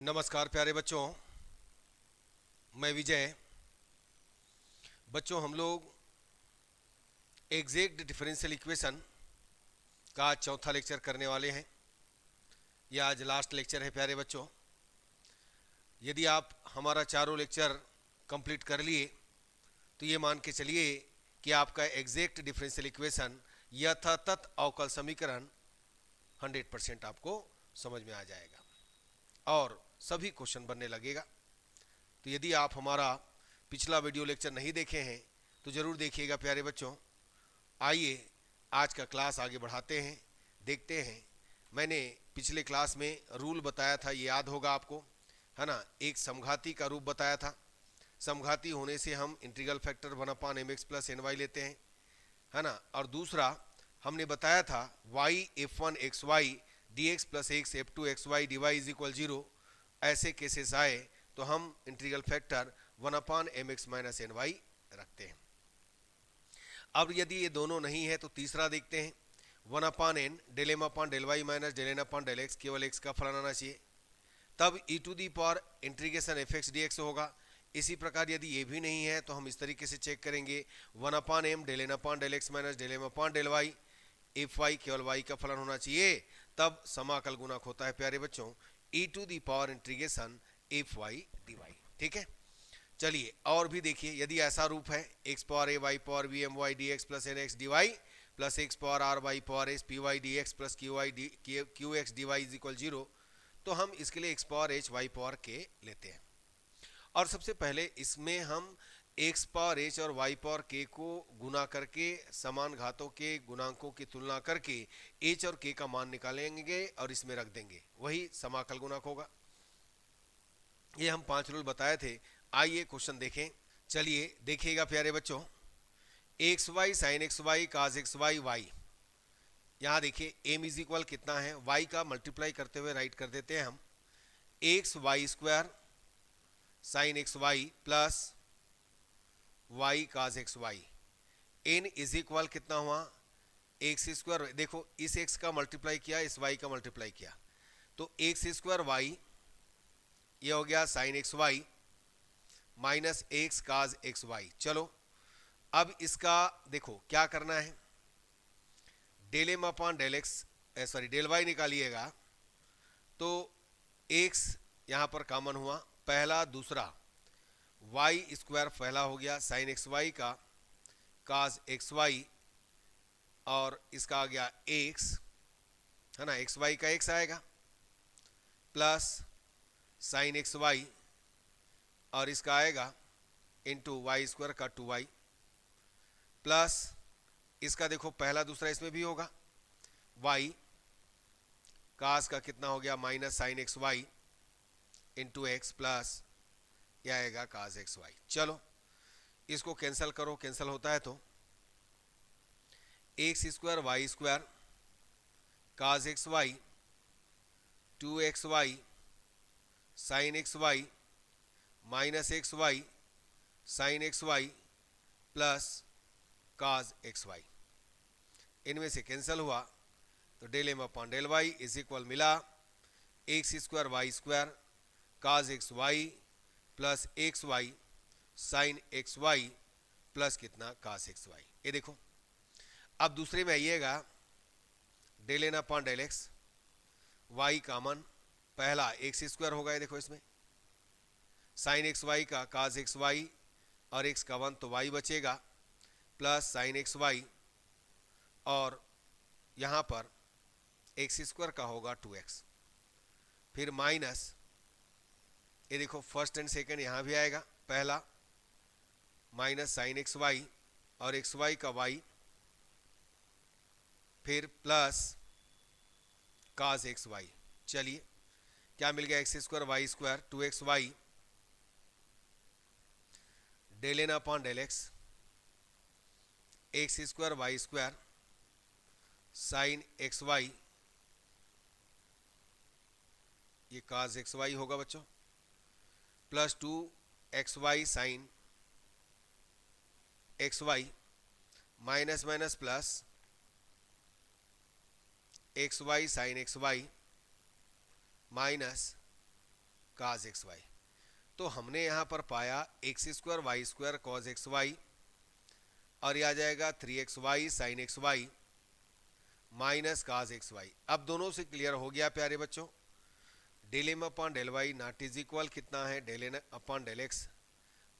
नमस्कार प्यारे बच्चों, मैं विजय। बच्चों, हम लोग एग्जैक्ट डिफरेंशियल इक्वेशन का चौथा लेक्चर करने वाले हैं। यह आज लास्ट लेक्चर है प्यारे बच्चों। यदि आप हमारा चारों लेक्चर कंप्लीट कर लिए तो ये मान के चलिए कि आपका एग्जैक्ट डिफरेंशियल इक्वेशन यथातथ अवकल समीकरण 100% आपको समझ में आ जाएगा और सभी क्वेश्चन बनने लगेगा। तो यदि आप हमारा पिछला वीडियो लेक्चर नहीं देखे हैं तो ज़रूर देखिएगा प्यारे बच्चों। आइए आज का क्लास आगे बढ़ाते हैं, देखते हैं। मैंने पिछले क्लास में रूल बताया था, ये याद होगा आपको, है ना। एक समघाती का रूप बताया था। समघाती होने से हम integral factor 1/mx plus n y लेते हैं, है ना। और दूसरा हमने बताया था y f1 xy dx plus x f2 xy dy is equal 0। ऐसे केसेस आए तो हम integral factor 1/mx minus N y रखते हैं। अब यदि ये दोनों नहीं है तो तीसरा देखते हैं, 1/n del M upon del y minus del N upon del x, केवल एक्स का फलन आना चाहिए। तब e to the power integration f x d x होगा। इसी प्रकार यदि ये भी नहीं है तो हम इस तरीके से चेक करेंगे, 1/m del N upon del x minus del M upon del y, f y केवल वाई का फलन होना चाहिए। तब समाकल गुणक होता है प्यारे बच्चों e to the power integration f y d y. ठीक है, चलिए और भी देखिए। यदि ऐसा रूप है x power a y power v m y d x plus n x d y plus x power r y power s p y d x plus q y d q x d y is equal 0, तो हम इसके लिए x power h y power k लेते हैं। और सबसे पहले इसमें हम एक्स पावर एच और वाई पावर के को गुना करके समान घातों के गुणांकों की तुलना करके एच और के का मान निकालेंगे और इसमें रख देंगे, वही समाकल गुणक होगा। ये हम 5 रूल बताए थे। आइए क्वेश्चन देखें। चलिए देखिएगा प्यारे बच्चों, x y sine x y cos x y y. यहाँ देखिए एम इज इक्वल कितना है, वाई का मल्टीप्लाई करते हुए राइट कर देते हैं हम, x y square sine x y plus y cos x y. N is equal कितना हुआ, एक्स स्क्वायर। देखो इस एक्स का मल्टीप्लाई किया, इस वाई का मल्टीप्लाई किया, तो एक्स स्क्वायर वाई, ये हो गया sine x y minus x cos x y. चलो अब इसका देखो क्या करना है, del M upon del x sorry del y निकालिएगा तो एक्स यहाँ पर कॉमन हुआ, पहला दूसरा वाई स्क्वायर पहला हो गया साइन एक्स वाई का काज एक्स वाई, और इसका आ गया एक्स, है ना, एक्स वाई का एक्स आएगा प्लस साइन एक्स वाई, और इसका आएगा इंटू वाई स्क्वायर का 2y प्लस इसका देखो पहला दूसरा इसमें भी होगा y कास का कितना हो गया minus sine x y into x plus यह आएगा कास एक्स वाई। चलो इसको कैंसिल करो, कैंसिल होता है तो x square y square cos x y 2xy sine x y minus x y sine x y plus cos x y, इनमें से कैंसिल हुआ तो del M upon del y is equal मिला x square y square cos x y plus x y sine x y plus कितना cos x y. ये देखो अब दूसरे में आइएगा, del N upon del x y common, पहला x square होगा, ये देखो इसमें साइन एक्स वाई का काज एक्स वाई और एक्स का 1 तो वाई बचेगा प्लस साइन एक्स वाई, और यहाँ पर एक्स स्क्वायर का होगा 2x, फिर माइनस ये देखो फर्स्ट एंड सेकंड यहाँ भी आएगा, पहला माइनस साइन एक्स वाई और एक्स वाई का वाई, फिर प्लस काज एक्स वाई। चलिए क्या मिल गया, x square y square 2xy del N upon del x x square y square sine x y, ये काज एक्स वाई होगा बच्चों, plus 2xy sine x y minus minus plus x y sine x y minus cos x y. तो हमने यहाँ पर पाया x square y square cos x y, और यह आ जाएगा 3xy sine x y minus cos x y. अब दोनों से क्लियर हो गया प्यारे बच्चों, del M upon del y not is equal कितना है, del N upon del x.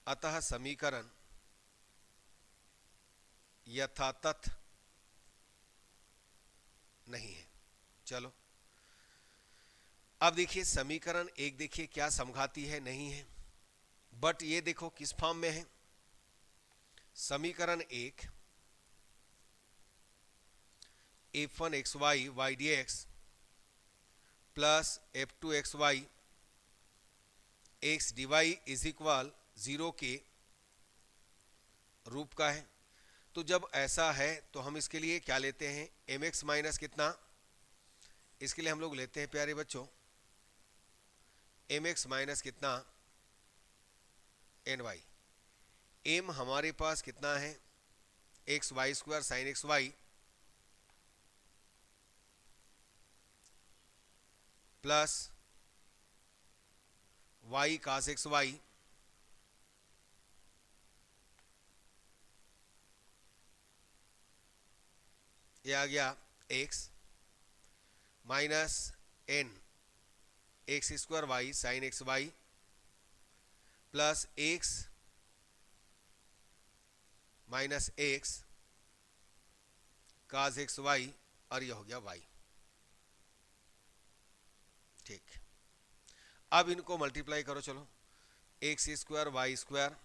अतः समीकरण यथातथ नहीं है। चलो अब देखिए समीकरण एक देखिए क्या समघाती है, नहीं है, बट ये देखो किस फॉर्म में है। समीकरण एक f1 x y y d x plus f2 x y x d y is equal 0 के रूप का है। तो जब ऐसा है तो हम इसके लिए क्या लेते हैं, एम एक्स माइनस कितना, इसके लिए हम लोग लेते हैं प्यारे बच्चों एम एक्स माइनस कितना एन वाई। एम हमारे पास कितना है, x y square sine x y plus y cos x y ये आ गया x minus N x square y sine x y plus x minus x cos x y, और यह हो गया वाई। ठीक, अब इनको मल्टीप्लाई करो। चलो x square y square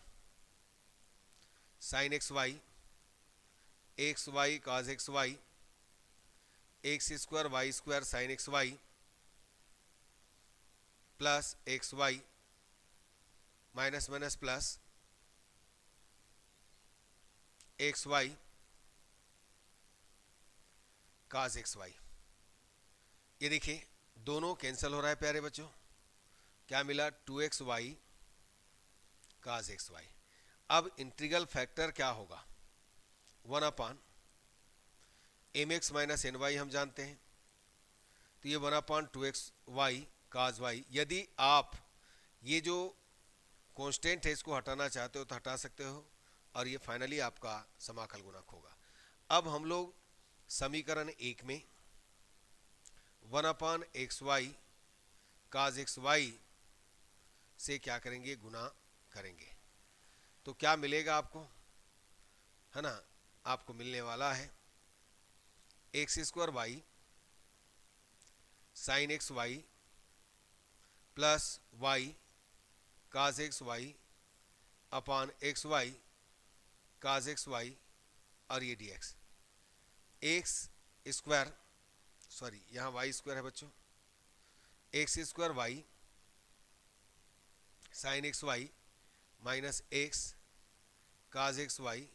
sine x y x y cos x y x square y square sine x y plus x y minus minus plus x y cos x y. ये देखिए दोनों cancel हो रहा है प्यारे बच्चों, क्या मिला 2x y cos x y. अब इंटीग्रल फैक्टर क्या होगा, 1 upon M x minus N y हम जानते हैं, तो ये 1 अपान 2x वाई काज वाई। यदि आप ये जो कांस्टेंट है इसको हटाना चाहते हो तो हटा सकते हो, और ये फाइनली आपका समाकल गुणक होगा। अब हम लोग समीकरण एक में 1 upon x y cos x y से क्या करेंगे, गुना करेंगे, तो क्या मिलेगा आपको, है ना, आपको मिलने वाला है x square y sine x y plus y cos x y upon x y cos x y, और ये d x. X square sorry यहाँ वाई स्क्वायर है बच्चों, x square y sine x y minus x cos x y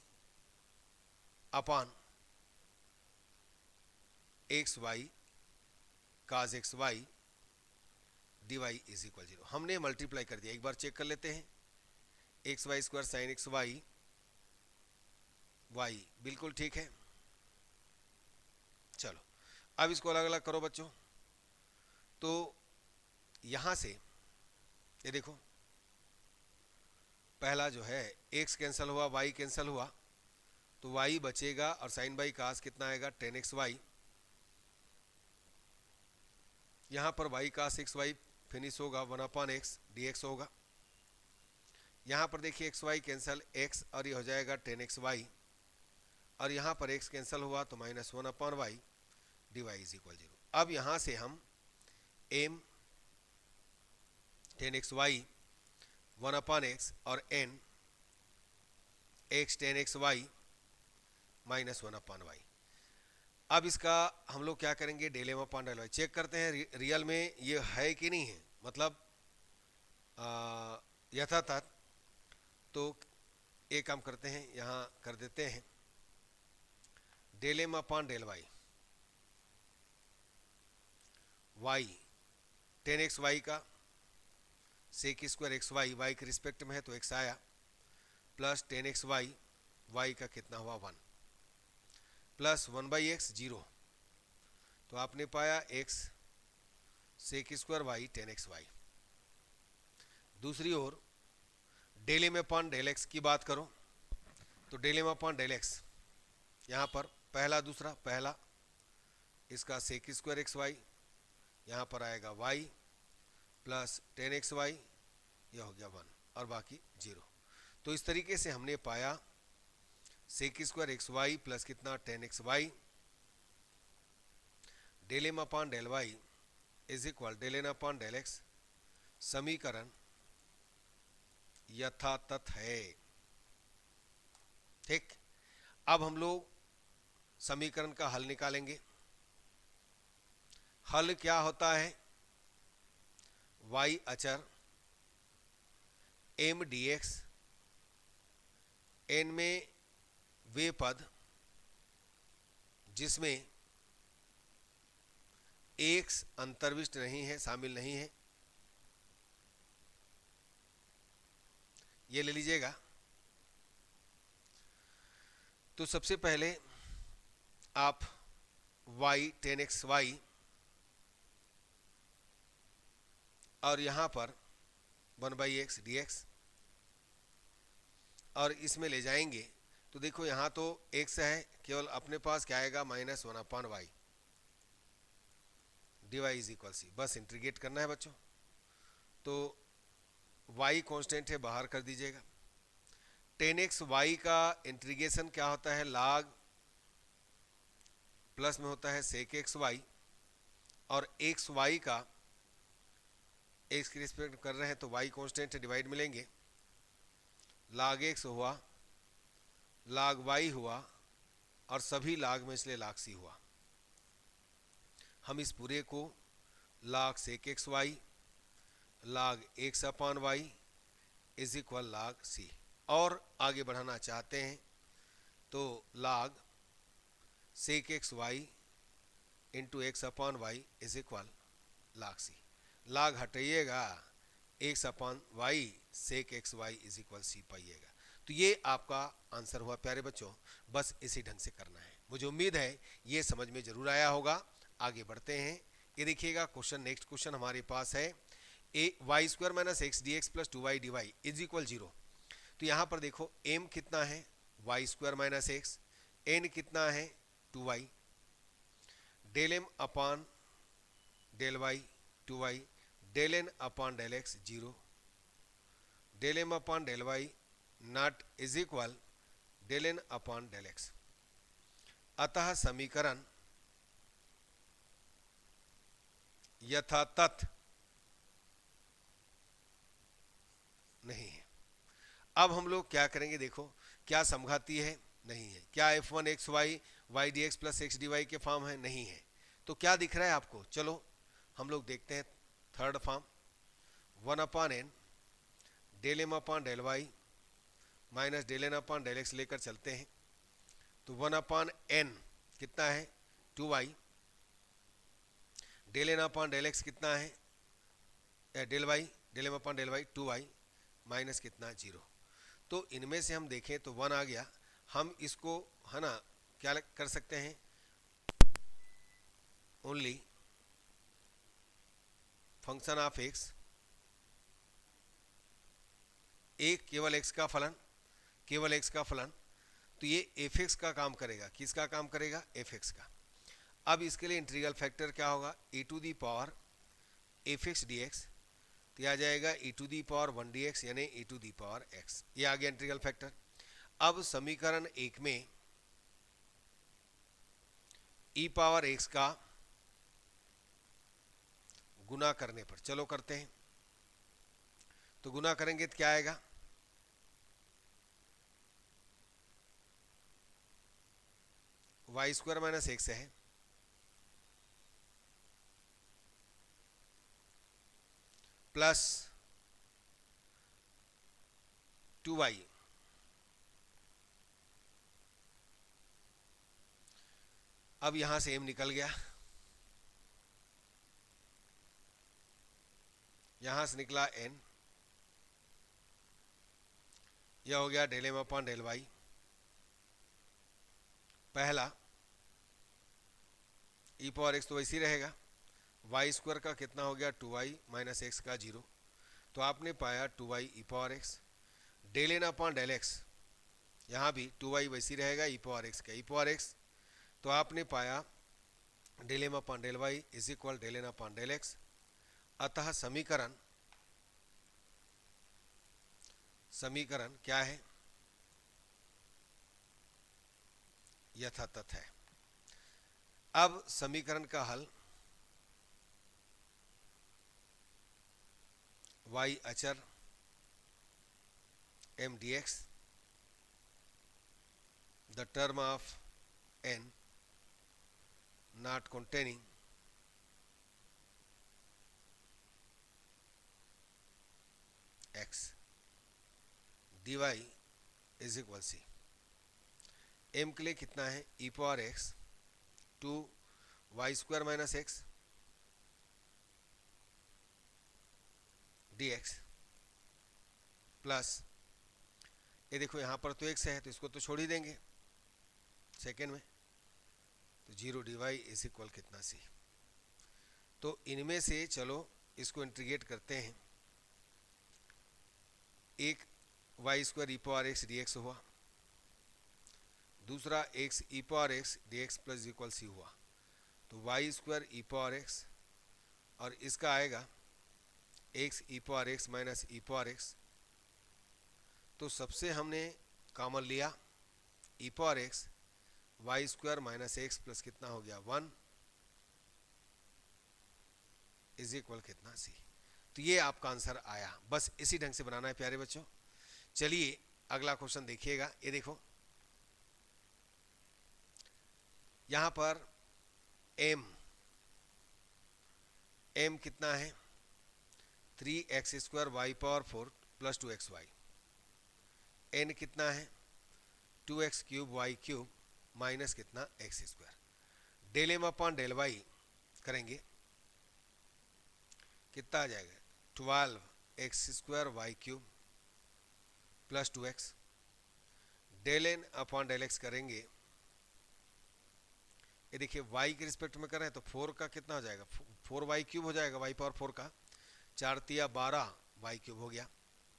upon x y cos x y d y is equal 0। हमने multiply कर दिया, एक बार check कर लेते हैं। X y square sine x y y बिल्कुल ठीक है। चलो अब इसको अलग अलग करो बच्चों, तो यहां से ये देखो पहला जो है x कैंसिल हुआ y कैंसिल हुआ, तो y बचेगा और साइन बाई कास कितना आएगा 10x वाई। यहाँ पर y कास एक्स वाई फिनिश होगा 1 अपान एक्स डी एक्स होगा। यहाँ पर देखिए एक्स वाई कैंसिल x और ये हो जाएगा 10x वाई, और यहाँ पर x कैंसिल हुआ तो minus 1 upon y d y is equal 0। अब यहाँ से हम m 10x y 1 upon x और n x 10x y minus 1 upon y. अब इसका हम लोग क्या करेंगे, del M upon del y check करते हैं रियल में ये है कि नहीं है, मतलब यथातथ। तो एक काम करते हैं, यहाँ कर देते हैं del M upon del y y 10x y का sec square x y y के रिस्पेक्ट में है तो x आया, प्लस 10x वाई वाई का कितना हुआ 1 प्लस 1 बाई एक्स 0, तो आपने पाया x sec square y 10x y. दूसरी ओर del M upon del x की बात करो तो del M upon del x यहाँ पर पहला दूसरा पहला इसका सेक स्क्वायर एक्स वाई, यहाँ पर आएगा वाई प्लस 10xy, यह हो गया 1 और बाकी 0। तो इस तरीके से हमने पाया sec square x y plus कितना 10xy del M upon del y is equal del N upon del x. समीकरण यथातथ है। ठीक, अब हम लोग समीकरण का हल निकालेंगे। हल क्या होता है? y अचर m dx, n में वे पद जिसमें x अंतर्विष्ट नहीं है, शामिल नहीं है, ये ले लीजिएगा। तो सबसे पहले आप y 10xy और यहाँ पर 1/x dx और इसमें ले जाएंगे तो देखो यहाँ तो x है, केवल अपने पास क्या आएगा -1/y dy इज इक्वल सी। बस इंटीग्रेट करना है बच्चों। तो y कांस्टेंट है, बाहर कर दीजिएगा। 10xy का इंटीग्रेशन क्या होता है? log प्लस में होता है sec xy और xy का x की रिस्पेक्ट कर रहे हैं तो y कांस्टेंट है, डिवाइड मिलेंगे। log x हुआ, log y हुआ और सभी log में इसलिए log c हुआ। हम इस पूरे को log sec xy log x upon y is equal log c और आगे बढ़ाना चाहते हैं तो log sec xy into x upon y is equal log c। log हटाइएगा, x upon y sec x y is equal c पाइएगा। तो ये आपका आंसर हुआ प्यारे बच्चों। बस इसी ढंग से करना है। मुझे उम्मीद है ये समझ में जरूर आया होगा। आगे बढ़ते हैं। ये देखिएगा क्वेश्चन, नेक्स्ट क्वेश्चन हमारे पास है y square minus x d x plus 2y dy is equal 0। तो यहाँ पर देखो m कितना है y square minus x, n कितना है 2y, del M upon del y 2y, del N upon del x 0, del M upon del y not is equal del N upon del x. अतः समीकरण यथातथ नहीं है। अब हम लोग क्या करेंगे? देखो क्या समघाती है? नहीं है। क्या f1 x y y d x plus x d y के फॉर्म है? नहीं है। तो क्या दिख रहा है आपको? चलो हम लोग देखते हैं third form 1 upon n del M upon del y minus del N upon del x लेकर चलते हैं। तो 1 अपॉन एन कितना है 2y, del N upon del x कितना है del y, del M upon del y 2y minus कितना 0। तो इनमें से हम देखें तो 1 आ गया। हम इसको है ना क्या कर सकते हैं? ओनली फंक्शन ऑफ एक्स, एक केवल एक्स का फलन, केवल एक्स का फलन। तो ये एफ एक्स का काम करेगा। किसका काम करेगा? एफ एक्स का। अब इसके लिए इंटीग्रल फैक्टर क्या होगा? e to the power f x d x, तो आ जाएगा e to the power 1 d x यानी e to the power x। ये आ गया इंटीग्रल फैक्टर। अब समीकरण 1 में e पावर x का गुना करने पर, चलो करते हैं। तो गुना करेंगे तो क्या आएगा? वाई स्क्वायर माइनस एक्स है प्लस 2y अब यहां से m निकल गया, यहां से निकला n, यह हो गया del M upon del y. पहला e पावर x तो वैसे ही रहेगा। वाई स्क्वायर का कितना हो गया 2y माइनस एक्स का 0 तो आपने पाया 2y e power x, del N upon del x, यहाँ भी 2y वैसी रहेगा ई पावर एक्स का ई पावर एक्स, तो आपने पाया del M upon del y is equal del N upon del x. अतः समीकरण क्या है, यथातथ है। अब समीकरण का हल, y अचर m dx, the term of n not containing x dy is equal c। m के लिए कितना है, e power x 2y square minus x dx plus, ये देखो यहाँ पर तो x है तो इसको तो छोड़ ही देंगे सेकेंड में, तो 0 dy इज इक्वल कितना c। तो इनमें से चलो इसको इंटीग्रेट करते हैं, एक y square e power x d x हुआ, दूसरा x e power x d x plus equal c हुआ, तो y square e power x और इसका आएगा x e power x minus e power x. तो सबसे हमने कॉमन लिया e power x, y square minus x plus कितना हो गया 1 इज इक्वल कितना सी। तो ये आपका आंसर आया। बस इसी ढंग से बनाना है प्यारे बच्चों। चलिए अगला क्वेश्चन देखिएगा। ये देखो यहां पर m कितना है 3x square y power 4 plus 2xy, n कितना है 2x cube y cube minus कितना x square. Del M upon del y करेंगे, कितना आ जाएगा 12x square y cube plus 2x। Del N upon del x करेंगे, ये देखिए y के रिस्पेक्ट में करें तो 4 का कितना हो जाएगा 4y क्यूब हो जाएगा, y पावर 4 का 4 तिया 12 y क्यूब हो गया,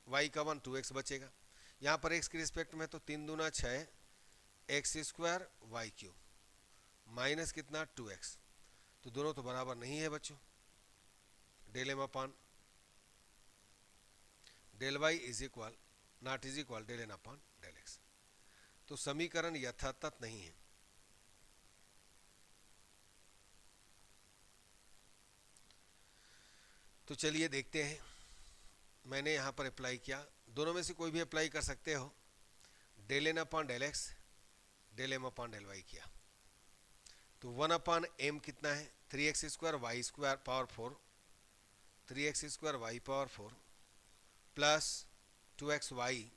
y का 1 2x बचेगा। यहाँ पर x के रिस्पेक्ट में तो 3 दूना 6 x square y cube minus कितना 2x, तो दोनों तो बराबर नहीं है बच्चों। Del M upon del y is equal not is equal del N upon del x, तो समीकरण यथातथ नहीं है। तो चलिए देखते हैं, मैंने यहाँ पर अप्लाई किया, दोनों में से कोई भी अप्लाई कर सकते हो। Del N upon del x del M upon del y किया, तो 1 अपॉन एम कितना है 3x square y square power 4, 3x square y power 4 plus 2x y,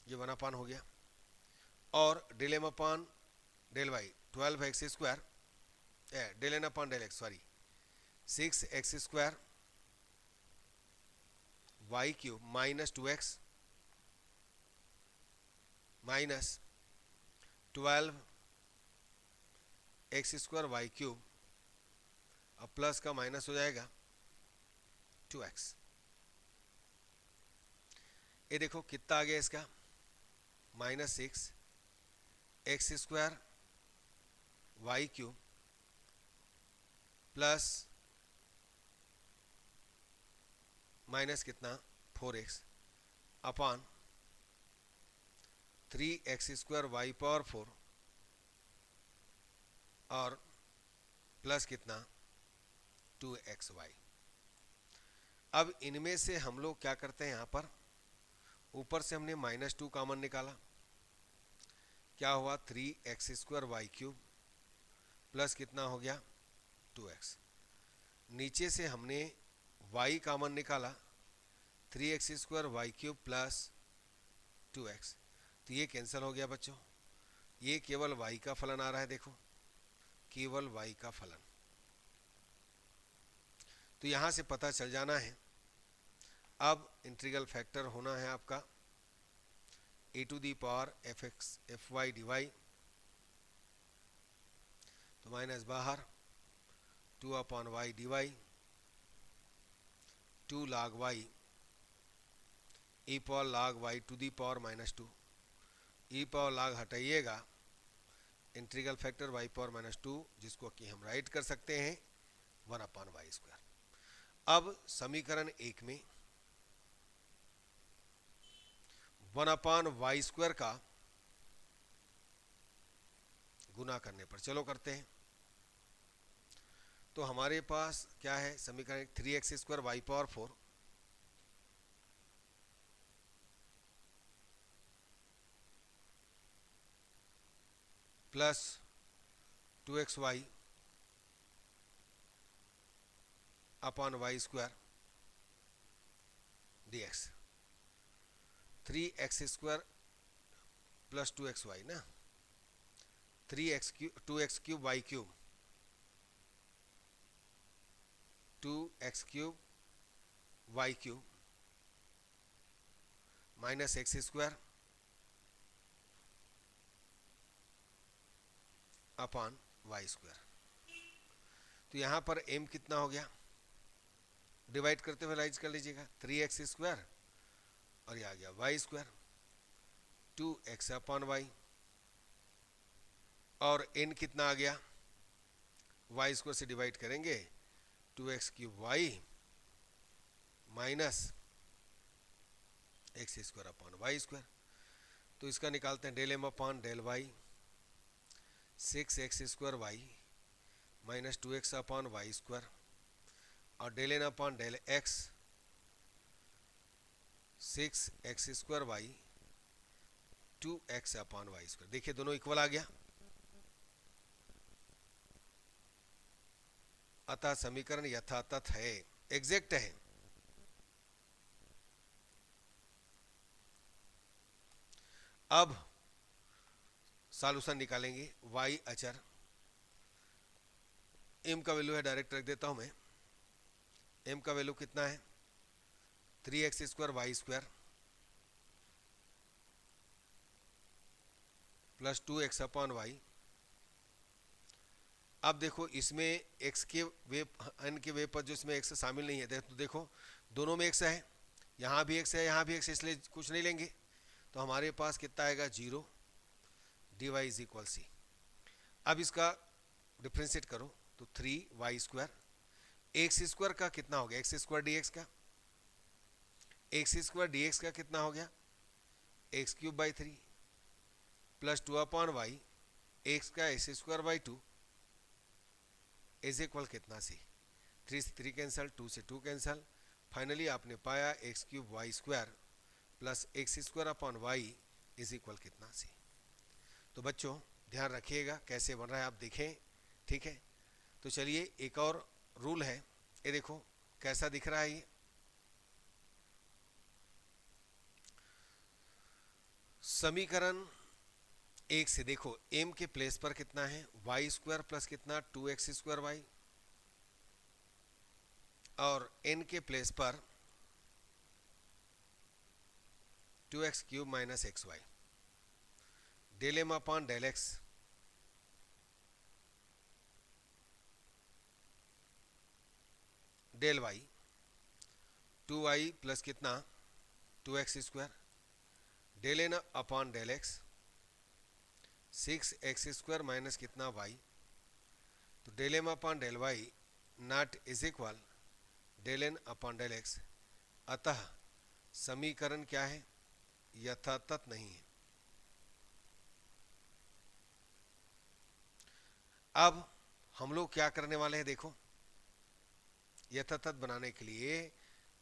ये 1 अपॉन हो गया, और del M upon del y 12x square del N upon del x sorry 6x square y cube minus 2x minus 12x square y cube, अब plus का minus हो जाएगा 2x। ये देखो कितना आ गया इसका minus 6x square y cube plus minus कितना 4x upon 3x square y power 4 और प्लस कितना 2xy। अब इनमें से हम लोग क्या करते हैं, यहाँ पर ऊपर से हमने -2 कॉमन निकाला, क्या हुआ 3x square y cube plus कितना हो गया 2x। नीचे से हमने y कॉमन निकाला 3x square y cube plus 2x, तो ये कैंसिल हो गया बच्चों, ये केवल y का फलन आ रहा है, देखो केवल y का फलन। तो यहाँ से पता चल जाना है। अब इंटीग्रल फैक्टर होना है आपका a to the power fx fy dy, तो माइनस बाहर 2 upon y dy 2 log y e power log y to the power -2, e power log हटाइएगा, इंटीग्रल फैक्टर y पावर -2, जिसको कि हम राइट कर सकते हैं 1/y²। अब समीकरण 1 में 1/y² का गुना करने पर, चलो करते हैं। तो हमारे पास क्या है समीकरण 3x² y power 4 plus 2xy upon y² dx, 3x² plus 2xy ना, 2x³ y³ 2x³ y³ minus x² upon y²। तो यहाँ पर m कितना हो गया, डिवाइड करते हुए राइज कर लीजिएगा, 3x² और ये आ गया y², 2x अपॉन y, और n कितना आ गया, y² से डिवाइड करेंगे, 2x³ y minus x² upon y²। तो इसका निकालते हैं, del m upon del y, 6x² y minus 2x upon y², और del n upon del x, 6x² y 2x upon y²। देखिए दोनों इक्वल आ गया, अतः समीकरण यथातथ है, एग्जैक्ट है। अब सॉल्यूशन निकालेंगे, y अचर, m का वैल्यू है डायरेक्ट रख देता हूं मैं, m का वैल्यू कितना है 3x² y² plus 2x upon y। अब देखो इसमें x के वे n के वे पर जो इसमें x शामिल नहीं है, तो देखो दोनों में x है, यहाँ भी x है, यहाँ भी x, इसलिए कुछ नहीं लेंगे। तो हमारे पास कितना आएगा 0, dy इज इक्वल c। अब इसका डिफ्रेंशिएट करो तो 3y², x² का कितना हो गया, x² dx का, x² dx का कितना हो गया x³/3 plus 2 upon y, x का x² 2 इज इक्वल कितना c, 3 से 3 कैंसल, 2 से 2 कैंसल, फाइनली आपने पाया x³ y² plus x² upon y is equal कितना c। तो बच्चों ध्यान रखिएगा कैसे बन रहा है, आप देखें, ठीक है। तो चलिए एक और रूल है, ये देखो कैसा दिख रहा है ये, समीकरण 1 से देखो m के प्लेस पर कितना है y² प्लस कितना 2x² y, और n के प्लेस पर 2x³ minus xy, del m upon del x, del y, 2y plus कितना 2x², del n upon del x, 6x² minus कितना y, तो del m upon del y not is equal del n upon del x, अतः समीकरण क्या है, यथातथ नहीं है। अब हम लोग क्या करने वाले हैं, देखो यथातथ बनाने के लिए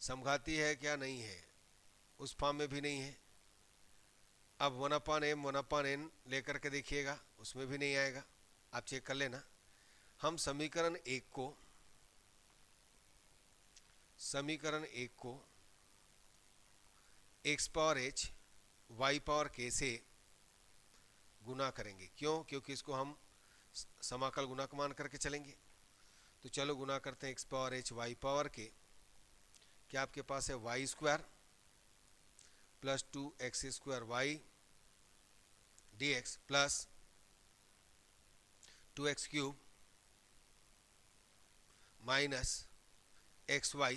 समघाती है क्या, नहीं है, उस फॉर्म में भी नहीं है। अब 1/m 1/n लेकर के देखिएगा, उसमें भी नहीं आएगा, आप चेक कर लेना। हम समीकरण 1 को x power h y power k से गुना करेंगे, क्यों, क्योंकि इसको हम समाकल गुणक मान करके चलेंगे। तो चलो गुना करते हैं, x power h y power k, क्या आपके पास है y² plus 2x² y dx plus 2x³ minus xy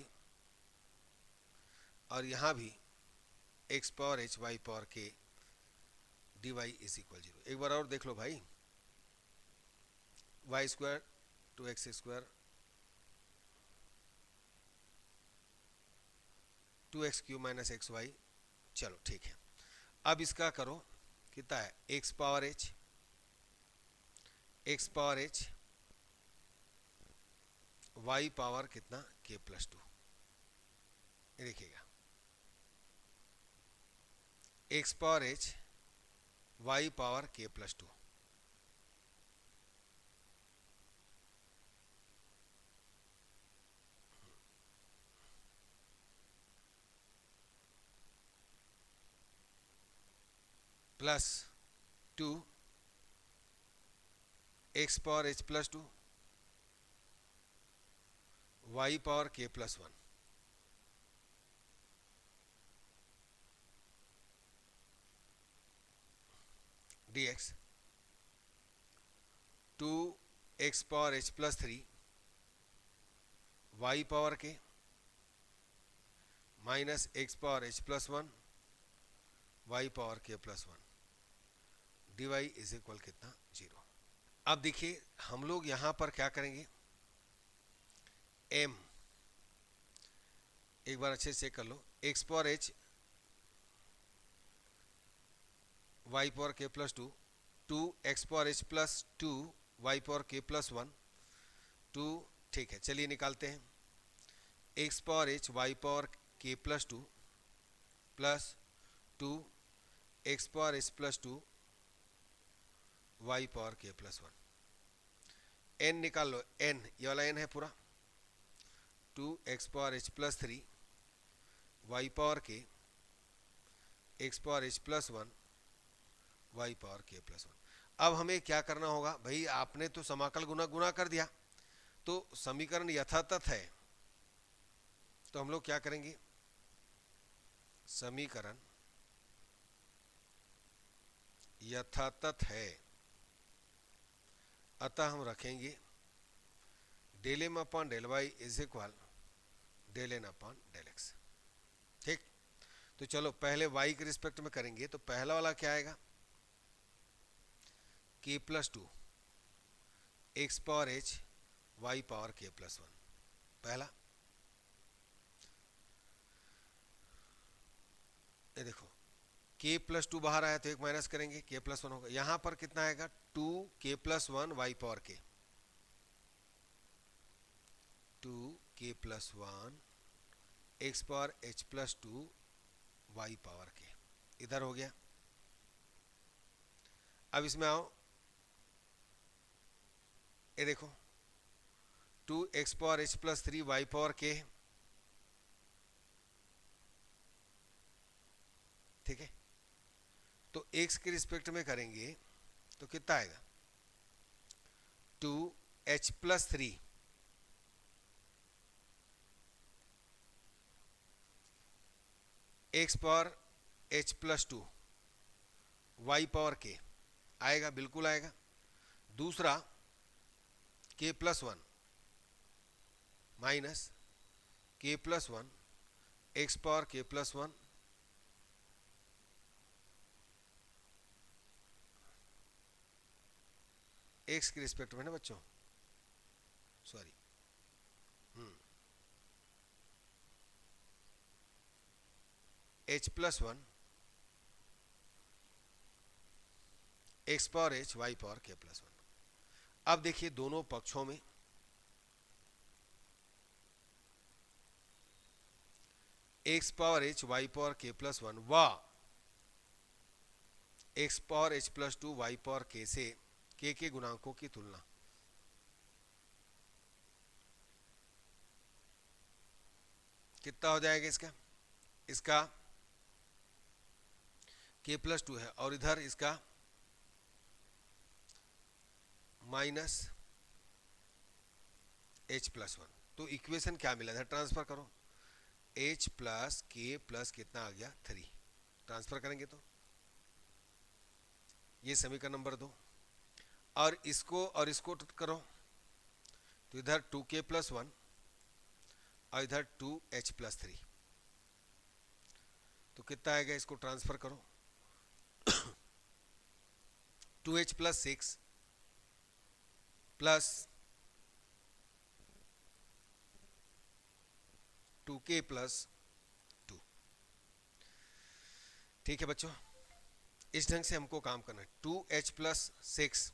और यहाँ भी x power h y power k d y is equal 0। एक बार और देख लो भाई, y square two x square two x cube minus x y, चलो ठीक है। अब इसका करो, कितना है x power h y power कितना के प्लस 2, ये देखिएगा x power h y power k plus 2, plus 2 x power h plus 2 y power k plus 1, d x 2 x power h plus 3 y power k minus x power h plus 1 y power k plus 1, d y is equal कितना 0। अब देखिए हम लोग यहां पर क्या करेंगे, M एक बार अच्छे से चेक कर लो, x power h y power k plus 2 2 x power h plus 2 y power k plus 1 2, ठीक है चलिए निकालते हैं। X power h y power k plus 2 plus 2 x power h plus 2 y power k plus 1, n निकाल लो, n ये वाला n है पूरा, 2 x power h plus 3 y power k x power h plus 1 y power k plus 1। अब हमें क्या करना होगा भाई, आपने तो समाकल गुना गुना कर दिया, तो समीकरण यथातथ है, तो हम लोग क्या करेंगे, समीकरण यथातथ है, अतः हम रखेंगे del M upon del y is equal del N upon del x. ठीक, तो चलो पहले y के रिस्पेक्ट में करेंगे, तो पहला वाला क्या आएगा, k plus 2 x power h y power k plus 1, पहला, ये देखो k प्लस 2 बाहर आया तो एक माइनस करेंगे, k प्लस 1 होगा, यहां पर कितना आएगा 2 k plus 1 y power k, 2 k plus 1 x power h plus 2 y power k, इधर हो गया। अब इसमें आओ, ये देखो 2 x power h plus 3 y power k, ठीक है, तो एक्स के रिस्पेक्ट में करेंगे तो कितना आएगा 2 h plus 3 x power h plus 2 y power k, आएगा बिल्कुल आएगा। दूसरा k plus 1 minus k plus 1 x power k plus 1 x के रिस्पेक्ट में ना बच्चों, sorry, h plus 1 x power h y power k plus 1। अब देखिए दोनों पक्षों में x power h y power k plus 1 व x power h plus 2 y power के से के गुणांकों की तुलना, कितना हो जाएगा इसका, इसका के प्लस 2 है और इधर इसका माइनस एच प्लस 1, तो इक्वेशन क्या मिला था, ट्रांसफर करो, एच प्लस के प्लस कितना आ गया 3, ट्रांसफर करेंगे तो ये समीकरण नंबर 2, और इसको करो तो इधर 2k प्लस 1 और इधर 2h प्लस 3, तो कितना आएगा, इसको ट्रांसफर करो। 2h plus 6 plus 2k plus 2। ठीक है बच्चों, इस ढंग से हमको काम करना है। 2h प्लस 6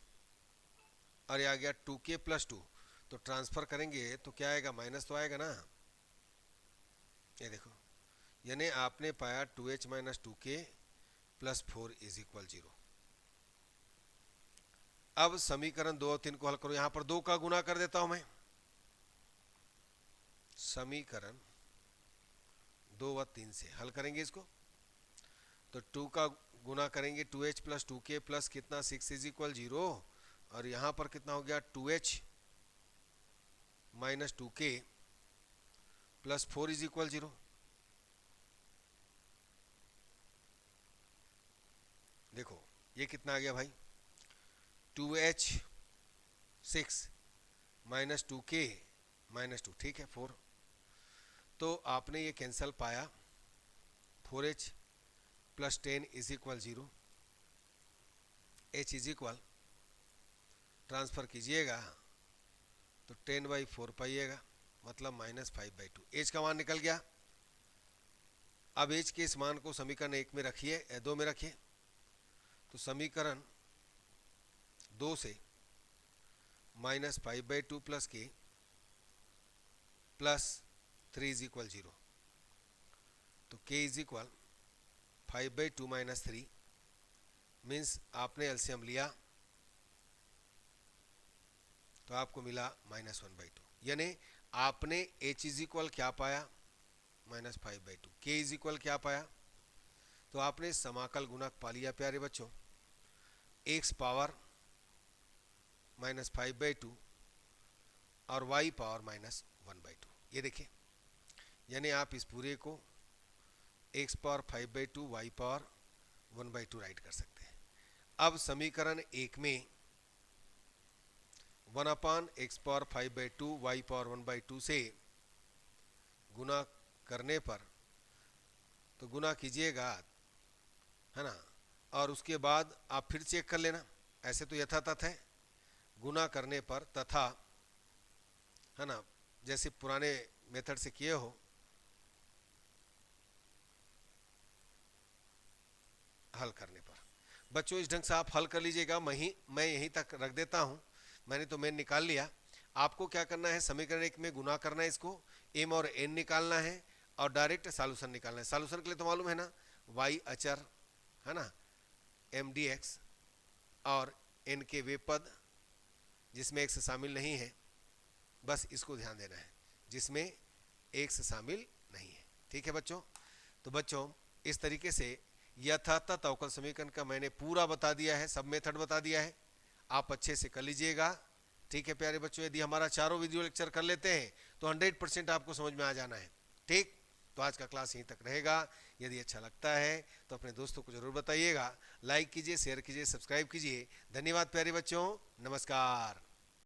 और ये आ गया 2k प्लस 2, तो ट्रांसफर करेंगे तो क्या आएगा, माइनस तो आएगा ना। ये देखो, यानी आपने पाया 2h minus 2k plus 4 is equal 0। अब समीकरण 2 और 3 को हल करो। यहां पर 2 का गुना कर देता हूं मैं। समीकरण 2 व 3 से हल करेंगे इसको, तो 2 का गुना करेंगे 2h प्लस 2k प्लस कितना 6 इज इक्वल 0, और यहां पर कितना हो गया 2h minus 2k plus 4 is equal 0। देखो ये कितना आ गया भाई, 2h 6 माइनस 2k माइनस 2, ठीक है 4। तो आपने ये कैंसल पाया, 4h plus 10 is equal 0, h is equal transfer कीजिएगा तो 10/4 पाइएगा, मतलब -5/2। एच का मान निकल गया। अब एच के इस मान को समीकरण 1 में रखिए, 2 में रखिए, तो समीकरण 2 से -5/2 plus k plus 3 is equal 0, तो k is equal 5/2 minus 3 means आपने एलसीएम लिया तो आपको मिला -1/2, यानी आपने h इज इक्वल क्या पाया, -5/2, k इज इक्वल क्या पाया, तो आपने समाकल गुणक पा लिया प्यारे बच्चों, x पावर -5/2 और y पावर -1/2। ये देखिए, यानी आप इस पूरे को x power 5/2 y power 1/2 right कर सकते हैं। अब समीकरण 1 में 1/x पावर 5/2 y पावर 1/2 से गुना करने पर, तो गुना कीजिएगा है ना, और उसके बाद आप फिर चेक कर लेना, ऐसे तो यथातथ है, गुना करने पर तथा है ना, जैसे पुराने मेथड से किए हो, हल करने पर। बच्चों इस ढंग से आप हल कर लीजिएगा। मैं यहीं तक रख देता हूं, मैंने तो मेन निकाल लिया। आपको क्या करना है, समीकरण 1 में गुना करना है, इसको m और n निकालना है और डायरेक्ट सॉल्यूशन निकालना है। सॉल्यूशन के लिए तो मालूम है ना, y अचर है ना, m dx और n के वे पद जिसमें x शामिल नहीं है, बस इसको ध्यान देना है, जिसमें x शामिल नहीं है। ठीक है बच्चों, तो बच्चों इस तरीके से यथातथ अवकल समीकरण का मैंने पूरा बता दिया है, सब मेथड बता दिया है, आप अच्छे से कर लीजिएगा। ठीक है प्यारे बच्चों, यदि हमारा चारों वीडियो लेक्चर कर लेते हैं तो 100% आपको समझ में आ जाना है। ठीक, तो आज का क्लास यहीं तक रहेगा। यदि अच्छा लगता है तो अपने दोस्तों को जरूर बताइएगा, लाइक कीजिए, शेयर कीजिए, सब्सक्राइब कीजिए। धन्यवाद प्यारे बच्चों, नमस्कार।